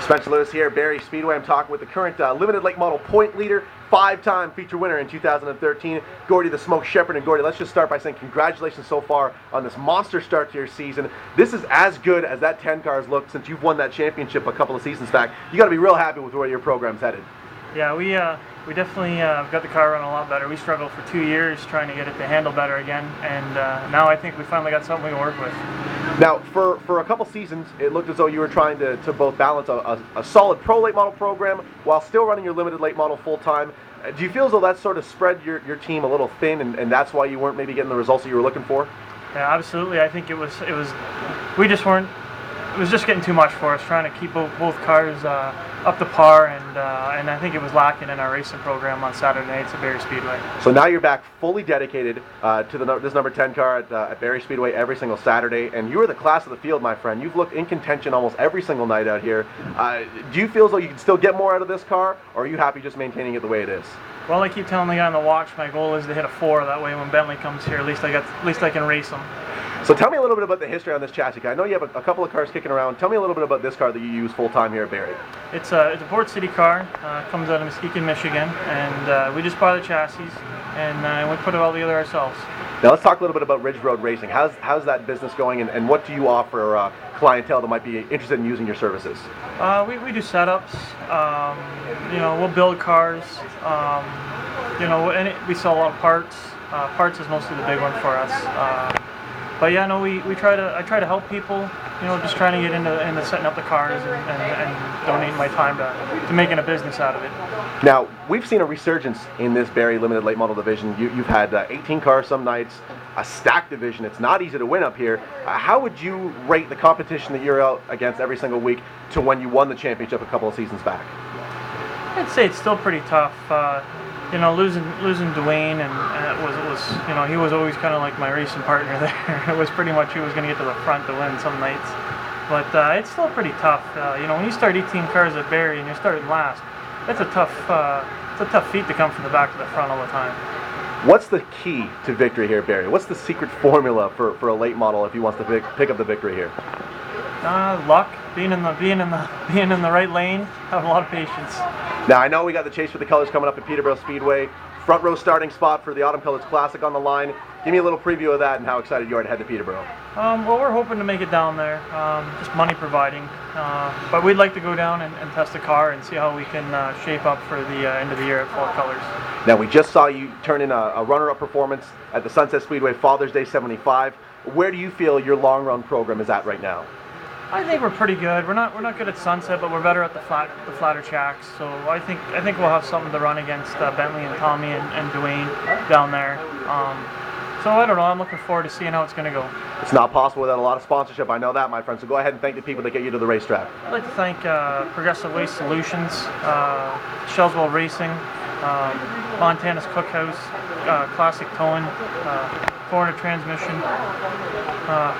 Spencer Lewis here, Barrie Speedway. I'm talking with the current limited late model point leader, 5-time feature winner in 2013, Gord the Smoke Shepherd. And Gordy, let's just start by saying congratulations so far on this monster start to your season. This is as good as that 10 cars looked since you've won that championship a couple of seasons back. You got to be real happy with where your program's headed. Yeah, we definitely got the car running a lot better. We struggled for 2 years trying to get it to handle better again, and now I think we finally got something we can work with. Now, for a couple seasons, it looked as though you were trying to both balance a solid pro late model program while still running your limited late model full time. Do you feel as though that sort of spread your team a little thin, and that's why you weren't maybe getting the results that you were looking for? Yeah, absolutely. I think we just weren't. It was just getting too much for us, trying to keep both cars up to par, and I think it was lacking in our racing program on Saturday nights at Barrie Speedway. So now you're back fully dedicated to this number 10 car at Barrie Speedway every single Saturday, and you are the class of the field, my friend. You've looked in contention almost every single night out here. Do you feel as though you can still get more out of this car, or are you happy just maintaining it the way it is? Well, I keep telling the guy on the watch, my goal is to hit a 4. That way, when Bentley comes here, at least I can race him. So tell me a little bit about the history on this chassis. I know you have a couple of cars kicking around. Tell me a little bit about this car that you use full time here at Barrie. It's a Port City car. Comes out of Muskegon, Michigan, and we just buy the chassis and we put it all together ourselves. Now let's talk a little bit about Ridge Road Racing. How's that business going, and what do you offer clientele that might be interested in using your services? We do setups. We'll build cars. And we sell a lot of parts. Parts is mostly the big one for us. But yeah, no, I try to help people, just trying to get into setting up the cars and donating my time to making a business out of it. Now, we've seen a resurgence in this Barrie Limited Late Model division. You've had 18 cars some nights, a stacked division. It's not easy to win up here. How would you rate the competition that you're out against every single week to when you won the championship a couple of seasons back? I'd say it's still pretty tough. Losing Dwayne, and it was he was always kind of like my racing partner there. It was pretty much he was going to get to the front to win some nights, but it's still pretty tough. When you start 18 cars at Barrie and you're starting last, it's a tough feat to come from the back to the front all the time. What's the key to victory here at Barrie? What's the secret formula for a late model if he wants to pick up the victory here? Luck, being in the right lane, having a lot of patience. Now I know we got the Chase for the Colors coming up at Peterborough Speedway. Front row starting spot for the Autumn Colors Classic on the line. Give me a little preview of that and how excited you are to head to Peterborough. Well, we're hoping to make it down there, just money providing. But we'd like to go down and test the car and see how we can shape up for the end of the year at Fall Colors. Now we just saw you turn in a runner-up performance at the Sunset Speedway Father's Day 75. Where do you feel your long-run program is at right now? I think we're pretty good. We're not good at Sunset, but we're better at the flatter tracks. So I think we'll have something to run against Bentley and Tommy and Dwayne down there. So I don't know. I'm looking forward to seeing how it's going to go. It's not possible without a lot of sponsorship. I know that, my friend. So go ahead and thank the people that get you to the racetrack. I'd like to thank Progressive Waste Solutions, Shellswell Racing, Montana's Cookhouse, Classic Towing, 400 Transmission,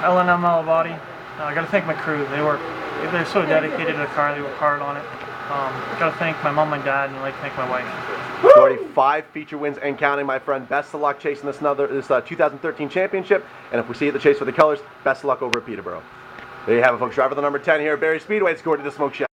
L&M Malabody. I got to thank my crew. They're so dedicated to the car. They work hard on it. Got to thank my mom and dad, and I'd like to thank my wife. Gordy, 5 feature wins and counting, my friend. Best of luck chasing this 2013 championship. And if we see you at the Chase for the Colors, best of luck over at Peterborough. There you have it, folks. Driver the number 10 here at Barrie Speedway. It's Gord the Smoke Shepherd.